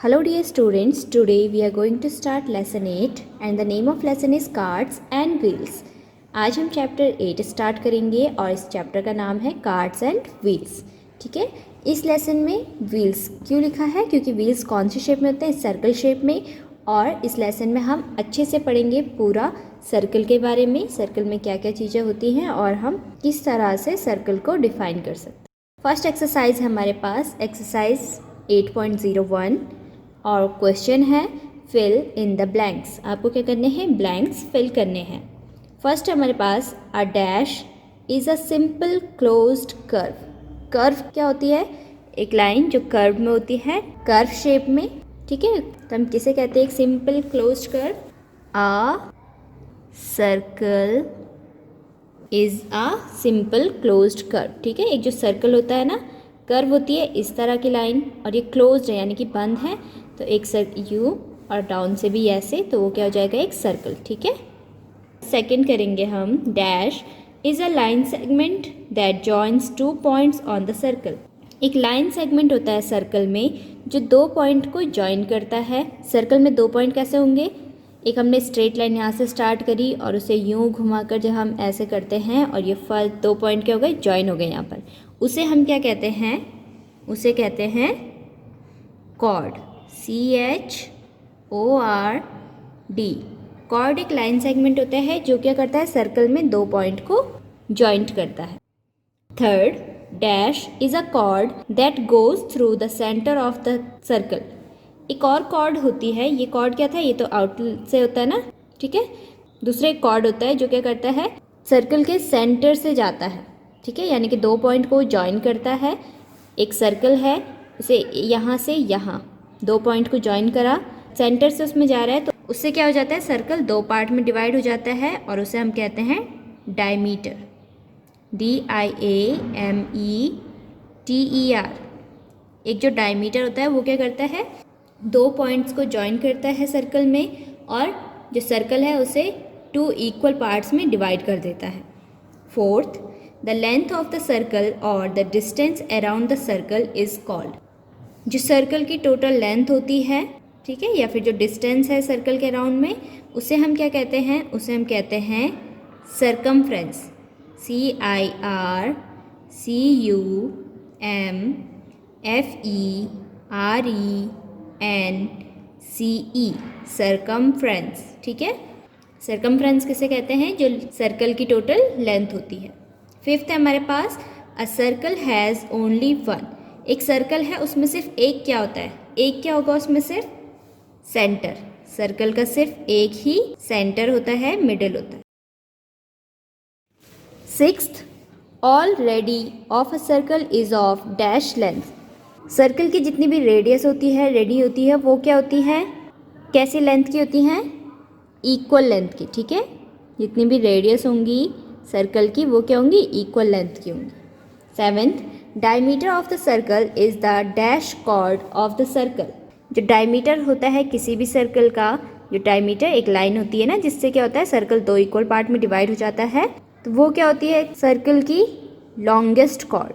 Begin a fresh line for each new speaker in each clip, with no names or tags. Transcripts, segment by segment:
Hello dear students, today we are going to start lesson 8 and the name of lesson is cards and wheels. आज हम chapter 8 start करेंगे और इस chapter का नाम है कार्ड्स एंड व्हील्स. ठीक है, इस लेसन में व्हील्स क्यों लिखा है, क्योंकि व्हील्स कौन सी शेप में होते हैं, सर्कल शेप में. और इस लेसन में हम अच्छे से पढ़ेंगे पूरा सर्कल के बारे में, सर्कल में क्या क्या चीज़ें होती हैं और हम किस तरह से सर्कल को डिफाइन कर सकते हैं. फर्स्ट एक्सरसाइज है हमारे पास एक्सरसाइज 8.01 और क्वेश्चन है फिल इन द ब्लैंक्स. आपको क्या करने हैं, ब्लैंक्स फिल करने हैं. फर्स्ट हमारे पास a dash is a simple closed curve. Curve क्या होती है, एक लाइन जो कर्व में होती है, कर्व शेप में. ठीक है, तो हम किसे कहते हैं, एक simple closed curve. A circle is a simple closed curve. ठीक है, एक जो सर्कल होता है ना, कर्व होती है इस तरह की लाइन और ये क्लोज्ड है यानी कि बंद है, तो एक यू और डाउन से भी ऐसे, तो वो क्या हो जाएगा, एक सर्कल. ठीक है, सेकंड करेंगे हम. Dash is a line segment that joins two points on the circle. एक लाइन सेगमेंट होता है सर्कल में जो दो पॉइंट को जॉइन करता है. सर्कल में दो पॉइंट कैसे होंगे, एक हमने स्ट्रेट लाइन यहाँ से स्टार्ट करी और उसे यूँ घुमाकर जब हम ऐसे करते हैं और ये फर्स्ट दो पॉइंट क्या हो गए, जॉइन हो गए यहाँ पर, उसे हम क्या कहते हैं, उसे कहते हैं कॉर्ड. CHORD. कॉर्ड एक लाइन सेगमेंट होता है जो क्या करता है, सर्कल में दो पॉइंट को जॉइंट करता है. Third, dash is a cord that goes through the centre of the circle. एक और कॉर्ड होती है, ये कॉर्ड क्या था, ये तो आउट से होता है ना. ठीक है, दूसरा एक कॉर्ड होता है जो क्या करता है, सर्कल के सेंटर से जाता है. ठीक है, यानी कि दो पॉइंट को जॉइन करता है. एक सर्कल है, उसे यहाँ से यहाँ दो पॉइंट को जॉइन करा, सेंटर से उसमें जा रहा है, तो उससे क्या हो जाता है, सर्कल दो पार्ट में डिवाइड हो जाता है और उसे हम कहते हैं डायमीटर. DIAMETER. एक जो डायमीटर होता है वो क्या करता है, दो पॉइंट्स को जॉइन करता है सर्कल में और जो सर्कल है उसे टू इक्वल पार्ट्स में डिवाइड कर देता है. Fourth, the length of the circle और the distance around the circle is called. जो सर्कल की टोटल लेंथ होती है, ठीक है, या फिर जो डिस्टेंस है सर्कल के अराउंड में, उसे हम क्या कहते हैं, उसे हम कहते हैं सर्कमफ्रेंस. CIRCUMFERENCE. सर्कमफ्रेंस. ठीक है, सर्कमफ्रेंस किसे कहते हैं, जो सर्कल की टोटल लेंथ होती है. फिफ्थ है हमारे पास a circle has only one. एक सर्कल है उसमें सिर्फ एक क्या होता है, एक क्या होगा उसमें, सिर्फ सेंटर. सर्कल का सिर्फ एक ही सेंटर होता है, मिडिल होता है. Sixth, all ready of a circle is of dash length. Circle की जितनी भी रेडियस होती है, रेडी होती है, वो क्या होती है, कैसी लेंथ की होती हैं, इक्वल लेंथ की. ठीक है, जितनी भी रेडियस होंगी सर्कल की वो क्या होंगी, इक्वल लेंथ की होंगी. Seventh, diameter of the circle is the dash chord of the circle. जो डायमीटर होता है किसी भी सर्कल का, जो डायमीटर एक लाइन होती है ना जिससे क्या होता है, सर्कल दो इक्वल पार्ट में डिवाइड हो जाता है, तो वो क्या होती है, सर्कल की लॉन्गेस्ट कॉर्ड.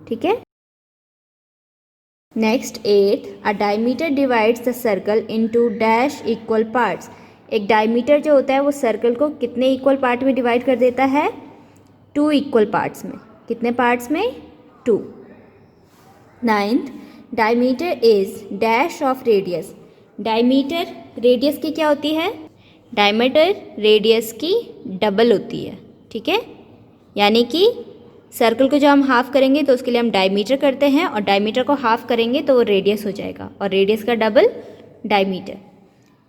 ठीक है. Next, eight, a diameter divides the circle into dash equal parts. एक डायमीटर जो होता है वो सर्कल को कितने इक्वल पार्ट में डिवाइड कर देता है, टू इक्वल पार्ट्स में. कितने पार्ट्स में, two. Ninth, diameter is dash of radius. Diameter radius की क्या होती है, डायमीटर रेडियस की डबल होती है. ठीक है, यानी कि सर्कल को जो हम हाफ करेंगे तो उसके लिए हम डायमीटर करते हैं और डायमीटर को हाफ करेंगे तो वो रेडियस हो जाएगा और रेडियस का double diameter.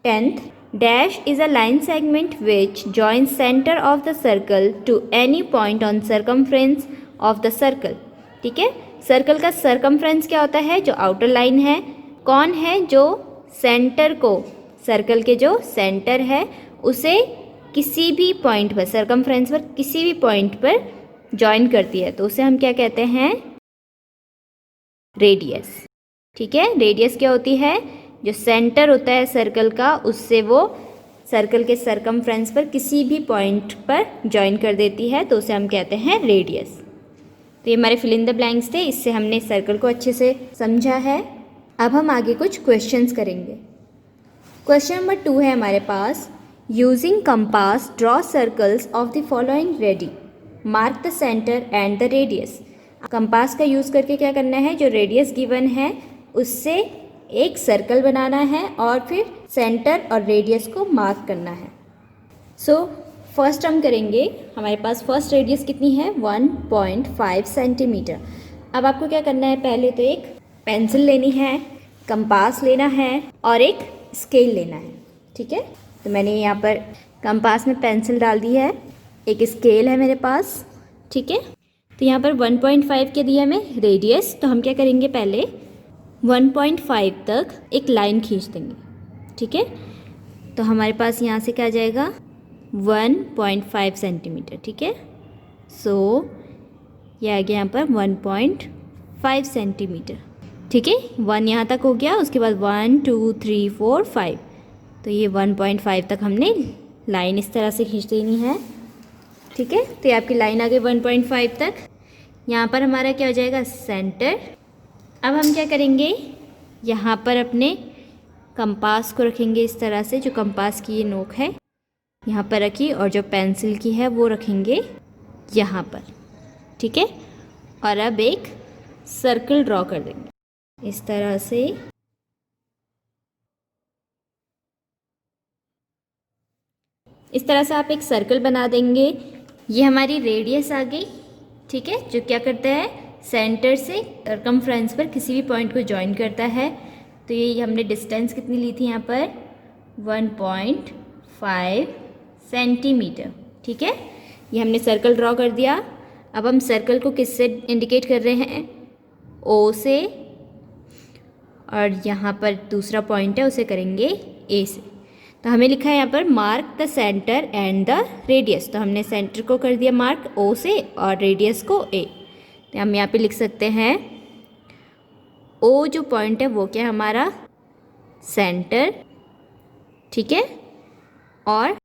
Tenth, dash is a line segment which joins centre of the circle to any point on circumference of the circle. ठीक है, सर्कल का सर्कमफ्रेंस क्या होता है, जो आउटर लाइन है. कौन है, जो सेंटर को, सर्कल के जो सेंटर है उसे किसी भी पॉइंट पर, सर्कमफ्रेंस पर किसी भी पॉइंट पर जॉइन करती है, तो उसे हम क्या कहते हैं, रेडियस. ठीक है, रेडियस क्या होती है, जो सेंटर होता है सर्कल का उससे वो सर्कल के सर्कमफ्रेंस पर किसी भी पॉइंट पर जॉइन कर देती है, तो उसे हम कहते हैं रेडियस. तो ये हमारे फिल इन द ब्लैंक्स थे, इससे हमने सर्कल को अच्छे से समझा है. अब हम आगे कुछ क्वेश्चंस करेंगे। क्वेश्चन नंबर 2 है हमारे पास, using compass draw circles of the following radii, mark the centre and the radius. Compass का यूज़ करके क्या करना है, जो रेडियस गिवन है उससे एक सर्कल बनाना है और फिर सेंटर और रेडियस को मार्क करना है। सो फर्स्ट हम करेंगे, हमारे पास फर्स्ट रेडियस कितनी है 1.5 सेंटीमीटर। अब आपको क्या करना है, पहले तो एक पेंसिल लेनी है, कंपास लेना है और एक स्केल लेना है। ठीक है, तो मैंने यहाँ पर कंपास में पेंसिल डाल दी है, एक स्केल है मेरे पास। ठीक है, तो यहाँ पर 1.5 के दिया हमें रेडियस, तो हम क्या करेंगे, पहले 1.5 तक एक लाइन खींच देंगे। ठीक है, तो हमारे पास यहाँ से क्या आ जाएगा 1.5 सेंटीमीटर। ठीक है, सो ये आ गया यहाँ पर 1.5 सेंटीमीटर। ठीक है, 1 यहाँ तक हो गया, उसके बाद 1 2 3 4 5, तो ये 1.5 तक हमने लाइन इस तरह से खींच देनी है। ठीक है, तो ये आपकी लाइन आ गई 1.5 तक। यहाँ पर हमारा क्या हो जाएगा सेंटर। अब हम क्या करेंगे, यहाँ पर अपने कंपास को रखेंगे इस तरह से, जो कंपास की ये नोक है यहाँ पर रखी और जो पेंसिल की है वो रखेंगे यहाँ पर। ठीक है, और अब एक सर्कल ड्रॉ कर देंगे इस तरह से। इस तरह से आप एक सर्कल बना देंगे। ये हमारी रेडियस आ गई। ठीक है, जो क्या करता है सेंटर से सर्कमफ्रेंस पर किसी भी पॉइंट को ज्वाइन करता है। तो ये हमने डिस्टेंस कितनी ली थी यहाँ पर 1.5 सेंटीमीटर। ठीक है, ये हमने सर्कल ड्रॉ कर दिया। अब हम सर्कल को किससे इंडिकेट कर रहे हैं, ओ से, और यहाँ पर दूसरा पॉइंट है उसे करेंगे ए से। तो हमें लिखा है यहाँ पर mark the centre and the radius, तो हमने सेंटर को कर दिया मार्क ओ से और रेडियस को ए। तो हम यहाँ पे लिख सकते हैं ओ जो पॉइंट है वो क्या है हमारा सेंटर। ठीक है, और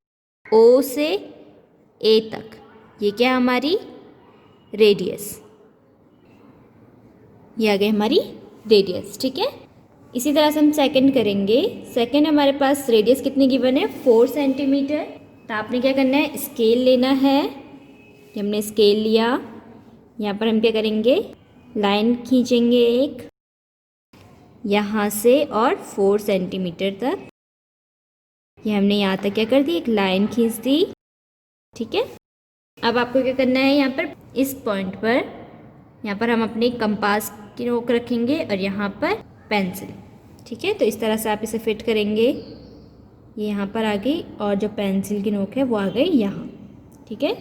ओ से ए तक ये क्या है हमारी रेडियस, ये आ गई हमारी रेडियस। ठीक है, इसी तरह से हम सेकंड करेंगे। सेकंड हमारे पास रेडियस कितनी गिवन है 4 सेंटीमीटर। तो आपने क्या करना है, स्केल लेना है। ये हमने स्केल लिया, यहाँ पर हम क्या करेंगे लाइन खींचेंगे एक यहाँ से और 4 सेंटीमीटर तक। ये हमने यहाँ तक क्या कर दी, एक लाइन खींच दी। ठीक है, अब आपको क्या करना है, यहाँ पर इस पॉइंट पर यहाँ पर हम अपने कंपास की नोक रखेंगे और यहाँ पर पेंसिल। ठीक है, तो इस तरह से आप इसे फिट करेंगे। ये यहाँ पर आ गई और जो पेंसिल की नोक है वो आ गई यहाँ। ठीक है,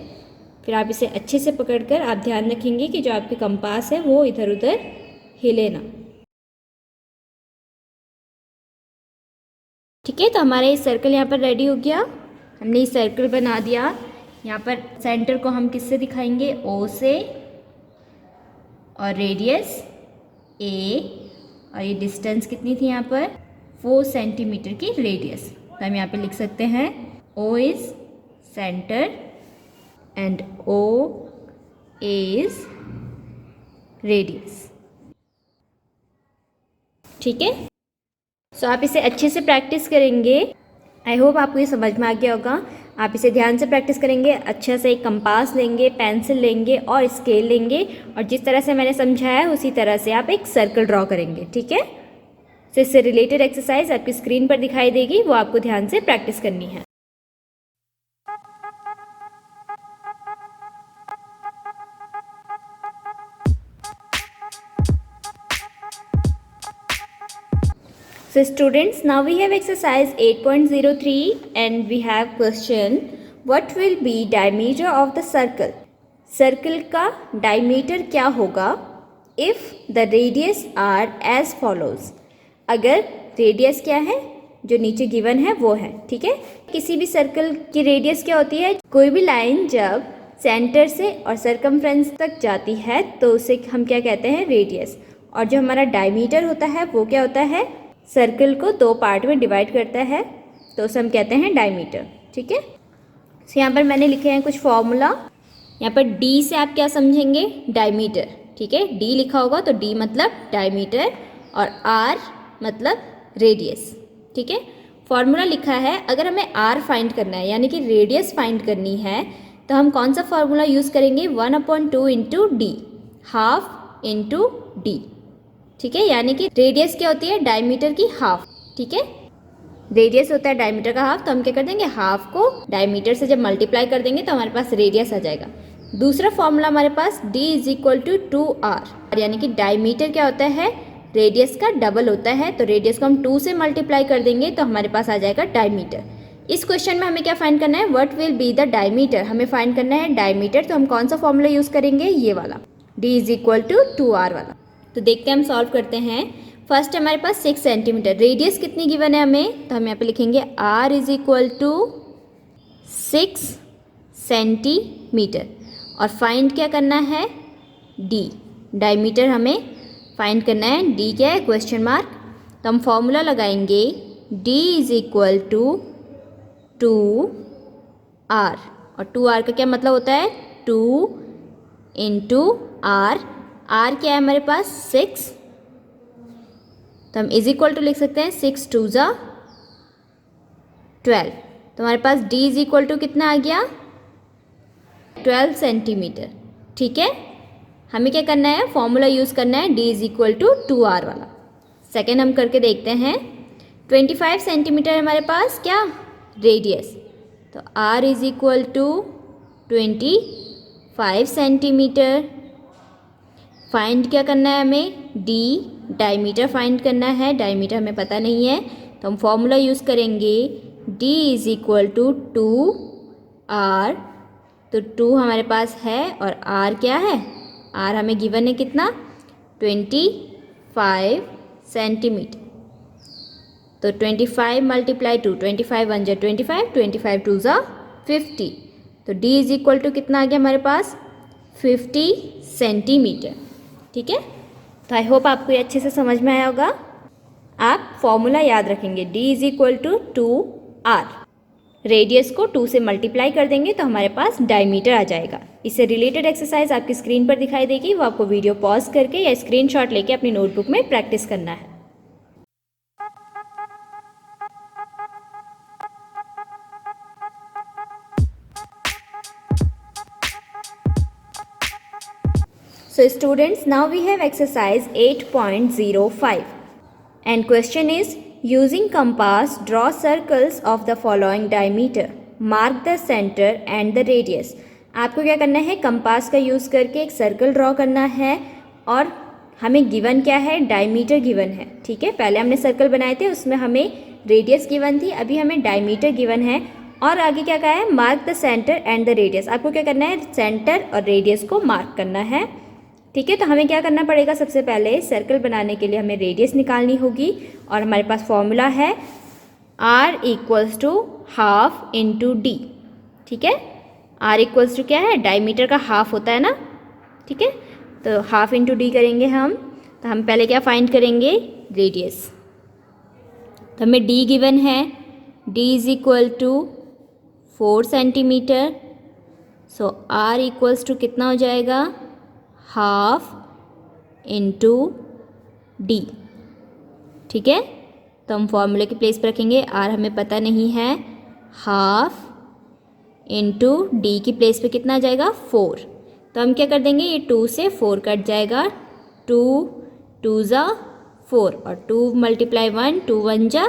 फिर आप इसे अच्छे से पकड़कर आप ध्यान रखेंगे कि जो आपके कंपास है वो इधर उधर हिले ना। ठीक है, तो हमारा ये सर्कल यहाँ पर रेडी हो गया। हमने ये सर्कल बना दिया। यहाँ पर सेंटर को हम किससे दिखाएंगे, ओ से, और रेडियस ए, और ये डिस्टेंस कितनी थी यहाँ पर 4 सेंटीमीटर की रेडियस। तो हम यहाँ पे लिख सकते हैं O is centre and O is radius. ठीक है, सो आप इसे अच्छे से प्रैक्टिस करेंगे। आई होप आपको ये समझ में आ गया होगा। आप इसे ध्यान से प्रैक्टिस करेंगे, अच्छा से एक कंपास लेंगे, पेंसिल लेंगे और स्केल लेंगे, और जिस तरह से मैंने समझाया उसी तरह से आप एक सर्कल ड्रॉ करेंगे। ठीक है, तो इससे रिलेटेड एक्सरसाइज आपकी स्क्रीन पर दिखाई देगी, वो आपको ध्यान से प्रैक्टिस करनी है। So students, now we have exercise 8.03 and we have question, what will be diameter of the circle? Circle का डायमीटर क्या होगा if the radius are as follows? अगर रेडियस क्या है, जो नीचे गिवन है वो है। ठीक है, किसी भी सर्कल की रेडियस क्या होती है, कोई भी लाइन जब सेंटर से और सर्कमफ्रेंस तक जाती है तो उसे हम क्या कहते हैं, रेडियस। और जो हमारा डायमीटर होता है वो क्या होता है, सर्कल को 2 पार्ट में डिवाइड करता है, तो उसे हम कहते हैं डायमीटर। ठीक है, तो यहाँ पर मैंने लिखे हैं कुछ फॉर्मूला। यहाँ पर डी से आप क्या समझेंगे, डायमीटर। ठीक है, डी लिखा होगा तो डी मतलब डायमीटर, और आर मतलब रेडियस। ठीक है, फॉर्मूला लिखा है, अगर हमें r फाइंड करना है यानी कि रेडियस फाइंड करनी है तो हम कौन सा फॉर्मूला यूज़ करेंगे, 1/2 into D, half into D. ठीक है, यानी कि रेडियस क्या होती है, डायमीटर की हाफ। ठीक है, रेडियस होता है डायमीटर का हाफ, तो हम क्या कर देंगे, हाफ को डायमीटर से जब मल्टीप्लाई कर देंगे तो हमारे पास रेडियस आ जाएगा। दूसरा फॉर्मूला हमारे पास d is equal to 2r, यानी कि डायमीटर क्या होता है, रेडियस का डबल होता है, तो रेडियस को हम 2 से मल्टीप्लाई कर देंगे तो हमारे पास आ जाएगा डायमीटर। इस क्वेश्चन में हमें क्या फाइंड करना है, what will be the diameter, हमें फाइंड करना है डायमीटर, तो हम कौन सा फॉर्मूला यूज़ करेंगे, ये वाला d is equal to 2r वाला। तो देखते हैं, हम सॉल्व करते हैं। फर्स्ट हमारे पास 6 सेंटीमीटर, रेडियस कितनी गिवन है हमें, तो हम यहाँ पे लिखेंगे r is equal to 6 centimetre, और फाइंड क्या करना है, d, डायमीटर हमें फाइंड करना है, d क्या है, क्वेश्चन मार्क। तो हम फॉर्मूला लगाएंगे d is equal to 2r, और 2r का क्या मतलब होता है, 2 इंटू r, r क्या है हमारे पास 6, तो हम इज इक्वल टू लिख सकते हैं 6 2 ज़ा 12, तो हमारे पास d इज इक्वल टू कितना आ गया, 12 सेंटीमीटर। ठीक है, हमें क्या करना है, फॉर्मूला यूज़ करना है d is equal to 2r वाला। सेकेंड हम करके देखते हैं, 25 सेंटीमीटर हमारे पास क्या, रेडियस, तो r is equal to 25 centimetre. Find क्या करना है हमें, d, डायमीटर फाइंड करना है, डायमीटर हमें पता नहीं है, तो हम फॉर्मूला यूज़ करेंगे d is equal to 2r, तो 2 हमारे पास है और r क्या है, r हमें गिवन है कितना, 25 सेंटीमीटर, तो 25 मल्टीप्लाई 2, 25 1 जा 25, 25 2 जा 50, तो d इज इक्वल टू कितना आ गया हमारे पास, 50 सेंटीमीटर। ठीक है, तो आई होप आपको ये अच्छे से समझ में आया होगा। आप फॉर्मूला याद रखेंगे, d is equal to 2r, radius को 2 से मल्टीप्लाई कर देंगे तो हमारे पास डायमीटर आ जाएगा। इससे रिलेटेड एक्सरसाइज आपकी स्क्रीन पर दिखाई देगी, वो आपको वीडियो पॉज करके या स्क्रीनशॉट लेके अपनी नोटबुक में प्रैक्टिस करना है। So students, now we have exercise 8.05 and question is, using compass draw circles of the following diameter, mark the center and the radius। आपको क्या करना है, कंपास का यूज़ करके एक सर्कल ड्रॉ करना है, और हमें गिवन क्या है, डायमीटर गिवन है। ठीक है, पहले हमने सर्कल बनाए थे उसमें हमें रेडियस गिवन थी, अभी हमें डायमीटर गिवन है, और आगे क्या कहा है, mark the centre and the radius. आपको क्या करना है, सेंटर और रेडियस को मार्क करना है। ठीक है, तो हमें क्या करना पड़ेगा, सबसे पहले सर्कल बनाने के लिए हमें रेडियस निकालनी होगी, और हमारे पास फॉर्मूला है r equals to half into D. ठीक है, r इक्वल्स टू क्या है, डायमीटर का हाफ होता है ना। ठीक है, तो हाफ इंटू डी करेंगे हम, तो हम पहले क्या फाइंड करेंगे, रेडियस, तो हमें d गिवन है, d is equal to 4 centimetre, so r equals to कितना हो जाएगा, हाफ इंटू डी। ठीक है, तो हम फॉर्मूले की प्लेस पर रखेंगे, r हमें पता नहीं है, हाफ इंटू डी की प्लेस पे कितना आ जाएगा, 4, तो हम क्या कर देंगे, ये 2 से 4 कट जाएगा, 2 2 ज़ा 4, और 2 मल्टीप्लाई 1, 2 1 जा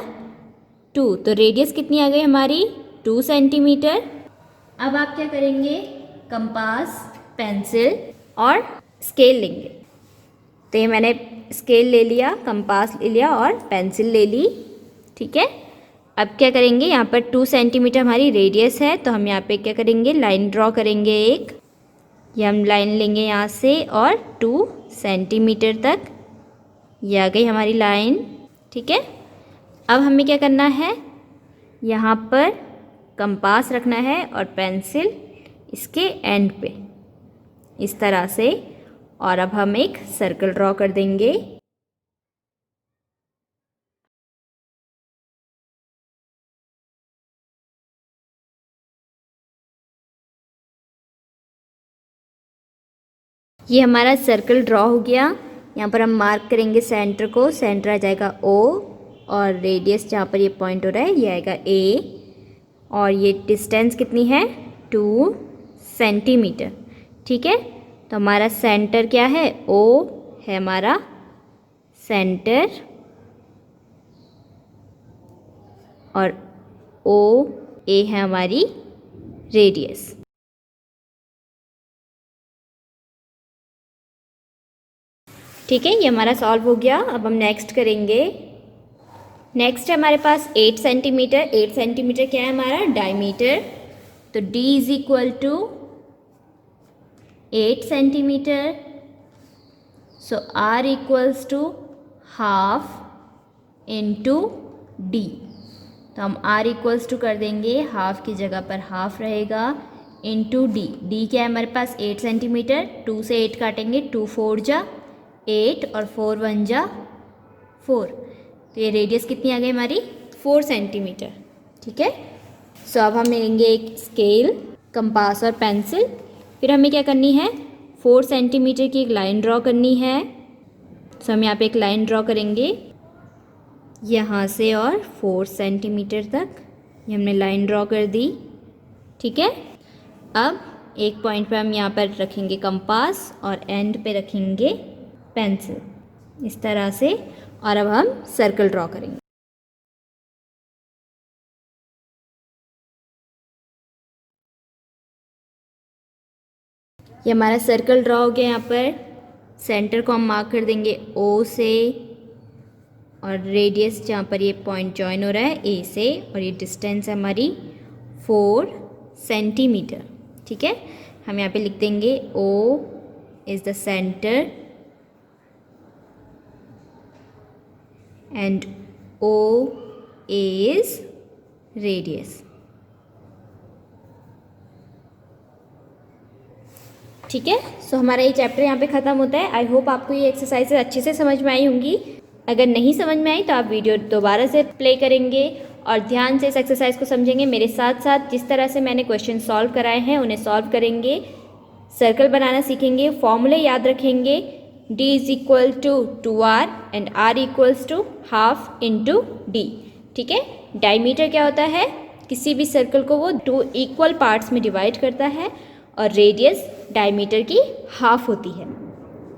2, तो रेडियस कितनी आ गई हमारी, 2 सेंटीमीटर। अब आप क्या करेंगे, कंपास, पेंसिल और स्केल लेंगे, तो ये मैंने स्केल ले लिया, कंपास ले लिया और पेंसिल ले ली। ठीक है, अब क्या करेंगे, यहाँ पर 2 सेंटीमीटर हमारी रेडियस है, तो हम यहाँ पे क्या करेंगे, लाइन ड्रॉ करेंगे एक, ये हम लाइन लेंगे यहाँ से और 2 सेंटीमीटर तक, ये आ गई हमारी लाइन। ठीक है, अब हमें क्या करना है, यहाँ पर कंपास रखना है और पेंसिल इसके एंड पे इस तरह से, और अब हम एक सर्कल ड्रॉ कर देंगे। ये हमारा सर्कल ड्रॉ हो गया। यहाँ पर हम मार्क करेंगे सेंटर को, सेंटर आ जाएगा O और रेडियस जहाँ पर ये पॉइंट हो रहा है ये आएगा A और ये डिस्टेंस कितनी है 2 सेंटीमीटर। ठीक है, तो हमारा सेंटर क्या है O है हमारा सेंटर और OA है हमारी रेडियस। ठीक है, ये हमारा सॉल्व हो गया। अब हम नेक्स्ट करेंगे। नेक्स्ट है हमारे पास 8 सेंटीमीटर। 8 सेंटीमीटर क्या है हमारा डायमीटर, तो D is equal to 8 centimetre, so R equals to half into D। तो हम R इक्वल्स टू कर देंगे, हाफ की जगह पर हाफ रहेगा, इंटू D। D क्या है हमारे पास 8 सेंटीमीटर, 2 से 8 काटेंगे, 2 4 जा 8 और 4 1 जा 4, तो ये रेडियस कितनी आ गई हमारी 4 सेंटीमीटर। ठीक है, सो अब हम लेंगे एक स्केल, कंपास और पेंसिल। फिर हमें क्या करनी है 4 सेंटीमीटर की एक लाइन ड्रॉ करनी है। सो हम यहाँ पे एक लाइन ड्रॉ करेंगे यहाँ से और 4 सेंटीमीटर तक, ये हमने लाइन ड्रॉ कर दी। ठीक है, अब एक पॉइंट पे हम यहाँ पर रखेंगे कंपास और एंड पे रखेंगे पेंसिल, इस तरह से, और अब हम सर्कल ड्रॉ करेंगे। ये हमारा सर्कल ड्रॉ हो गया। यहाँ पर सेंटर को हम मार्क कर देंगे O से और रेडियस जहाँ पर ये पॉइंट जॉइन हो रहा है A से, और ये डिस्टेंस है हमारी 4 सेंटीमीटर। ठीक है, हम यहाँ पे लिख देंगे O is the centre and OA is radius। ठीक है, सो हमारा ये चैप्टर यहाँ पे ख़त्म होता है। आई होप आपको ये एक्सरसाइजेज अच्छे से समझ में आई होंगी। अगर नहीं समझ में आई तो आप वीडियो दोबारा से प्ले करेंगे और ध्यान से इस एक्सरसाइज को समझेंगे। मेरे साथ साथ जिस तरह से मैंने क्वेश्चन सॉल्व कराए हैं उन्हें सॉल्व करेंगे, सर्कल बनाना सीखेंगे, फॉर्मूले याद रखेंगे। D is equal to 2R and R equals to half into D। ठीक है, डायमीटर क्या होता है, किसी भी सर्कल को वो 2 इक्वल पार्ट्स में डिवाइड करता है और रेडियस डायमीटर की हाफ होती है।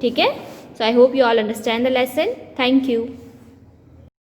ठीक है, so I hope you all understand the lesson. Thank you.